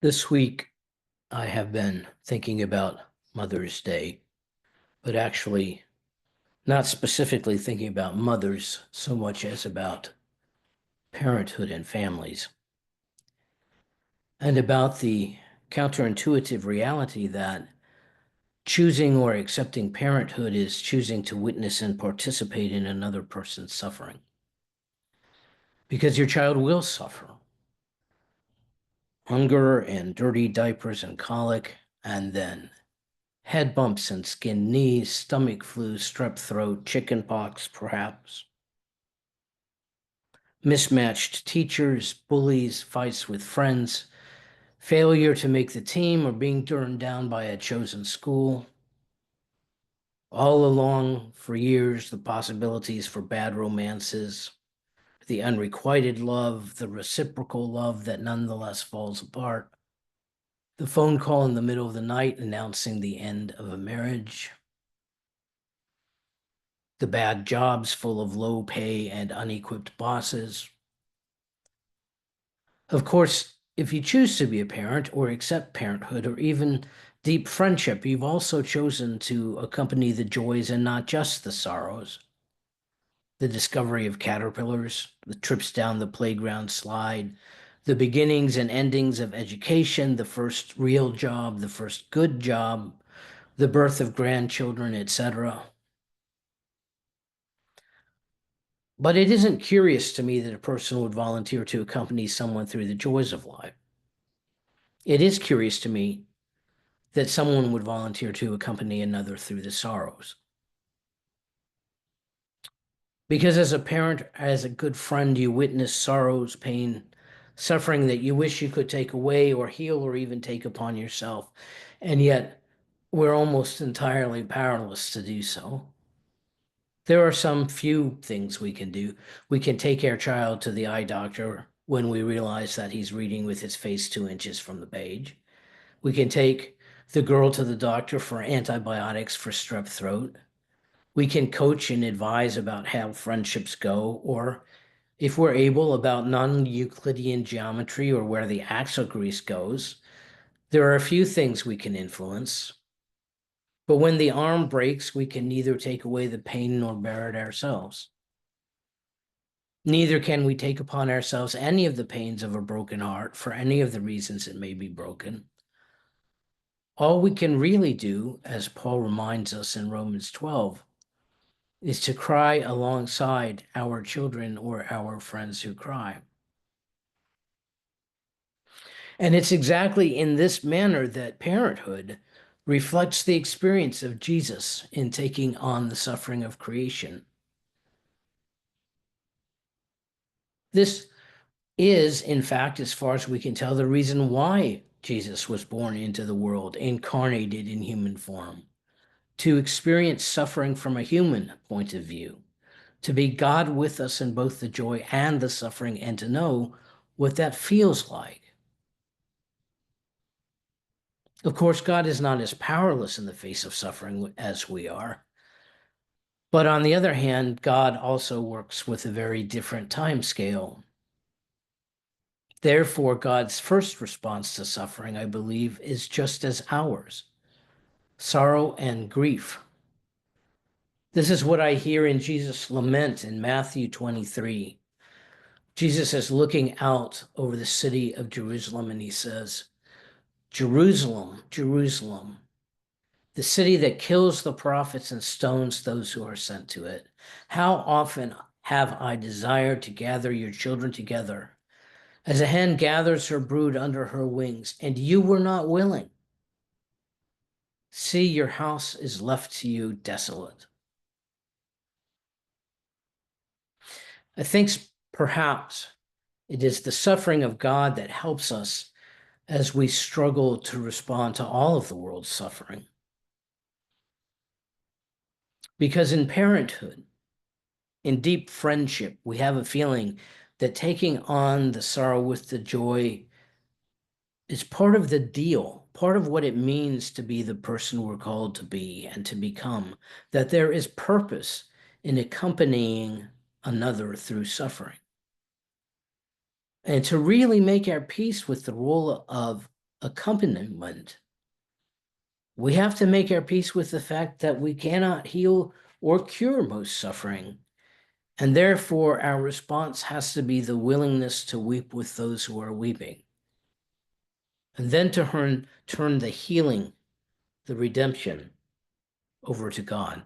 This week, I have been thinking about Mother's Day, but actually not specifically thinking about mothers so much as about parenthood and families, and about the counterintuitive reality that choosing or accepting parenthood is choosing to witness and participate in another person's suffering. Because your child will suffer. Hunger and dirty diapers and colic, and then head bumps and skinned knees, stomach flu, strep throat, chicken pox, perhaps. Mismatched teachers, bullies, fights with friends, failure to make the team or being turned down by a chosen school. All along for years, the possibilities for bad romances, the unrequited love, the reciprocal love that nonetheless falls apart, the phone call in the middle of the night announcing the end of a marriage, the bad jobs full of low pay and unequipped bosses. Of course, if you choose to be a parent or accept parenthood or even deep friendship, you've also chosen to accompany the joys and not just the sorrows. The discovery of caterpillars, the trips down the playground slide, the beginnings and endings of education, the first real job, the first good job, the birth of grandchildren, etc. But it isn't curious to me that a person would volunteer to accompany someone through the joys of life. It is curious to me that someone would volunteer to accompany another through the sorrows. Because as a parent, as a good friend, you witness sorrows, pain, suffering that you wish you could take away or heal or even take upon yourself. And yet, we're almost entirely powerless to do so. There are some few things we can do. We can take our child to the eye doctor when we realize that he's reading with his face 2 inches from the page. We can take the girl to the doctor for antibiotics for strep throat. We can coach and advise about how friendships go, or if we're able, about non-Euclidean geometry or where the axle grease goes. There are a few things we can influence. But when the arm breaks, we can neither take away the pain nor bear it ourselves. Neither can we take upon ourselves any of the pains of a broken heart for any of the reasons it may be broken. All we can really do, as Paul reminds us in Romans 12, is to cry alongside our children or our friends who cry. And it's exactly in this manner that parenthood reflects the experience of Jesus in taking on the suffering of creation. This is, in fact, as far as we can tell, the reason why Jesus was born into the world, incarnated in human form, to experience suffering from a human point of view, to be God with us in both the joy and the suffering, and to know what that feels like. Of course, God is not as powerless in the face of suffering as we are. But on the other hand, God also works with a very different time scale. Therefore, God's first response to suffering, I believe, is just as ours: sorrow and grief. This is what I hear in Jesus' lament in Matthew 23. Jesus is looking out over the city of Jerusalem and he says, "Jerusalem, Jerusalem, the city that kills the prophets and stones those who are sent to it. How often have I desired to gather your children together, as a hen gathers her brood under her wings, and you were not willing. See, your house is left to you desolate." I think perhaps it is the suffering of God that helps us as we struggle to respond to all of the world's suffering. Because in parenthood, in deep friendship, we have a feeling that taking on the sorrow with the joy is part of the deal, part of what it means to be the person we're called to be and to become, that there is purpose in accompanying another through suffering. And to really make our peace with the role of accompaniment. We have to make our peace with the fact that we cannot heal or cure most suffering, and therefore our response has to be the willingness to weep with those who are weeping, and then to turn the healing, the redemption, over to God.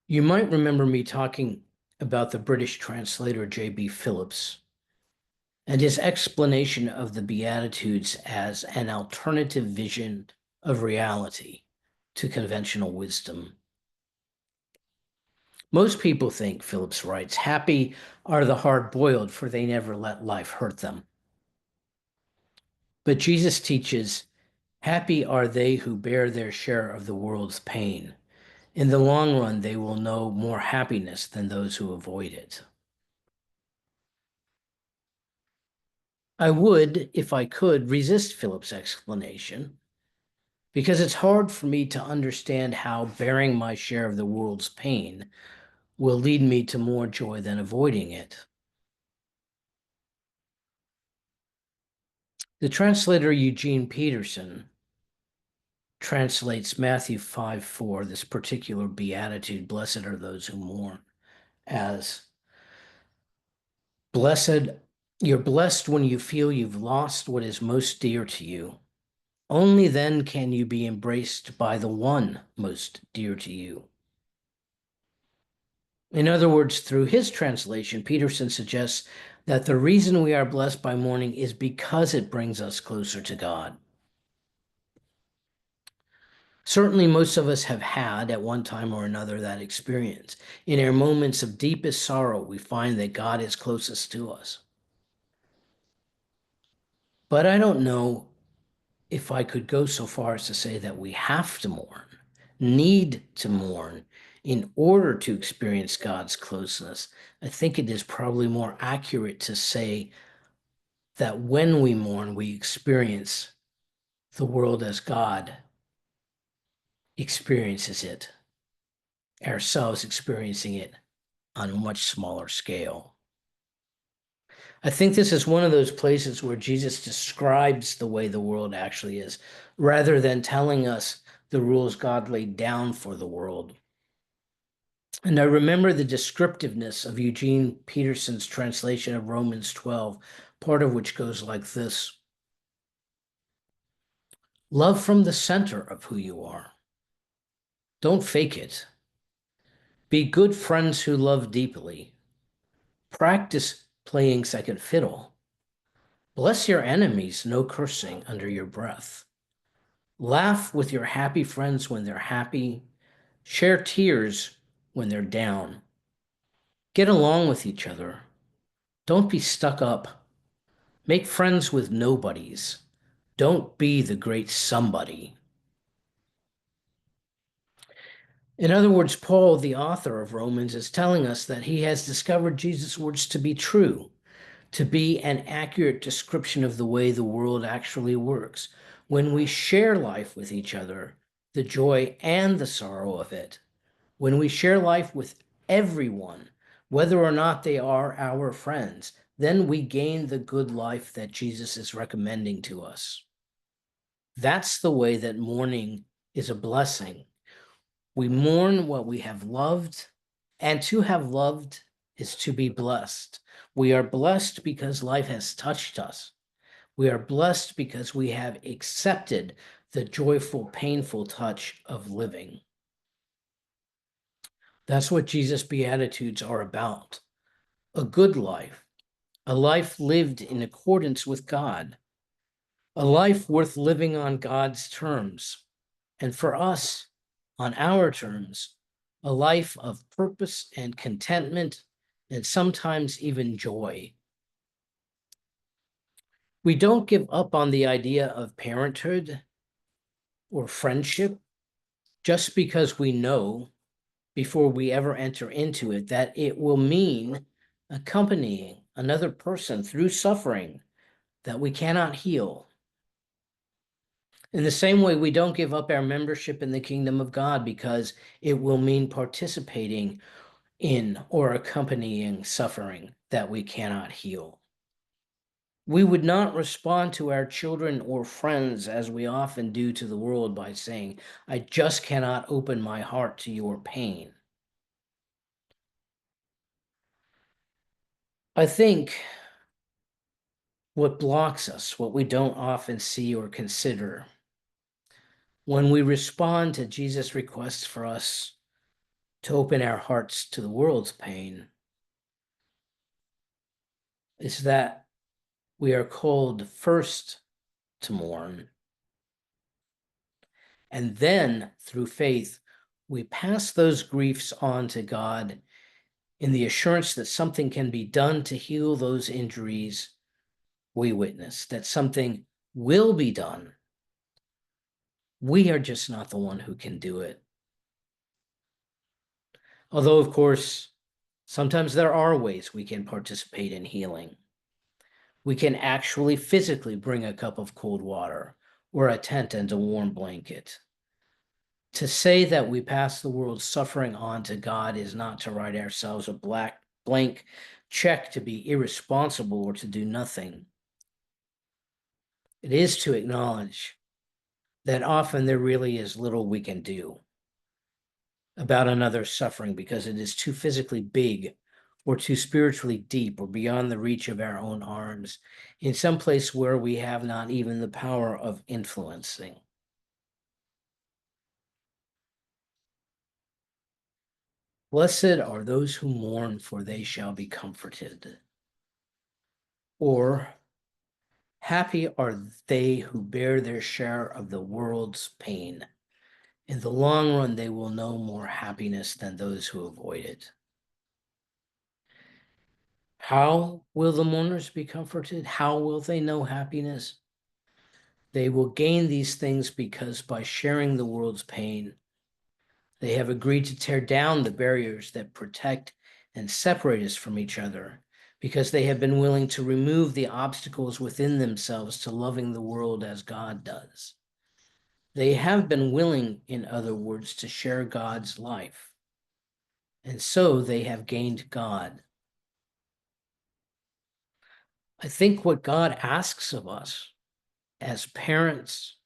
You might remember me talking about the British translator J.B. Phillips and his explanation of the Beatitudes as an alternative vision of reality to conventional wisdom. Most people think, Phillips writes, happy are the hard-boiled, for they never let life hurt them. But Jesus teaches, happy are they who bear their share of the world's pain. In the long run, they will know more happiness than those who avoid it. I would, if I could, resist Philip's explanation, because it's hard for me to understand how bearing my share of the world's pain will lead me to more joy than avoiding it. The translator Eugene Peterson translates Matthew 5:4, this particular beatitude, blessed are those who mourn, as blessed, you're blessed when you feel you've lost what is most dear to you. Only then can you be embraced by the one most dear to you. In other words, through his translation, Peterson suggests that the reason we are blessed by mourning is because it brings us closer to God. Certainly, most of us have had, at one time or another, that experience. In our moments of deepest sorrow, we find that God is closest to us. But I don't know if I could go so far as to say that we have to mourn, need to mourn, in order to experience God's closeness. I think it is probably more accurate to say that when we mourn, we experience the world as God experiences it, ourselves experiencing it on a much smaller scale. I think this is one of those places where Jesus describes the way the world actually is, rather than telling us the rules God laid down for the world. And I remember the descriptiveness of Eugene Peterson's translation of Romans 12, part of which goes like this. Love from the center of who you are. Don't fake it. Be good friends who love deeply. Practice playing second fiddle. Bless your enemies, no cursing under your breath. Laugh with your happy friends when they're happy. Share tears when they're down. Get along with each other. Don't be stuck up. Make friends with nobodies. Don't be the great somebody. In other words, Paul, the author of Romans, is telling us that he has discovered Jesus' words to be true, to be an accurate description of the way the world actually works. When we share life with each other, the joy and the sorrow of it, when we share life with everyone, whether or not they are our friends, then we gain the good life that Jesus is recommending to us. That's the way that mourning is a blessing. We mourn what we have loved, and to have loved is to be blessed. We are blessed because life has touched us. We are blessed because we have accepted the joyful, painful touch of living. That's what Jesus' Beatitudes are about. A good life, a life lived in accordance with God, a life worth living on God's terms, and for us, on our terms, a life of purpose and contentment, and sometimes even joy. We don't give up on the idea of parenthood or friendship just because we know before we ever enter into it that it will mean accompanying another person through suffering that we cannot heal. In the same way, we don't give up our membership in the kingdom of God because it will mean participating in or accompanying suffering that we cannot heal. We would not respond to our children or friends as we often do to the world by saying, I just cannot open my heart to your pain. I think what blocks us, what we don't often see or consider, when we respond to Jesus' request for us to open our hearts to the world's pain, is that we are called first to mourn. And then through faith, we pass those griefs on to God in the assurance that something can be done to heal those injuries we witness, that something will be done. We are just not the one who can do it. Although, of course, sometimes there are ways we can participate in healing. We can actually physically bring a cup of cold water or a tent and a warm blanket. To say that we pass the world's suffering on to God is not to write ourselves a blank check to be irresponsible or to do nothing. It is to acknowledge that often there really is little we can do about another's suffering because it is too physically big or too spiritually deep or beyond the reach of our own arms, in some place where we have not even the power of influencing. Blessed are those who mourn, for they shall be comforted. Or, happy are they who bear their share of the world's pain. In the long run, they will know more happiness than those who avoid it. How will the mourners be comforted? How will they know happiness? They will gain these things because by sharing the world's pain, they have agreed to tear down the barriers that protect and separate us from each other, because they have been willing to remove the obstacles within themselves to loving the world as God does. They have been willing, in other words, to share God's life. And so they have gained God. I think what God asks of us as parents,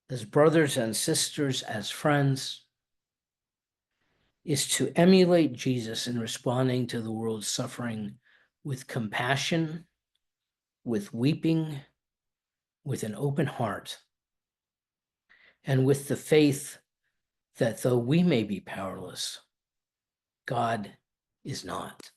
as brothers and sisters, as friends, is to emulate Jesus in responding to the world's suffering with compassion, with weeping, with an open heart, and with the faith that though we may be powerless, God is not.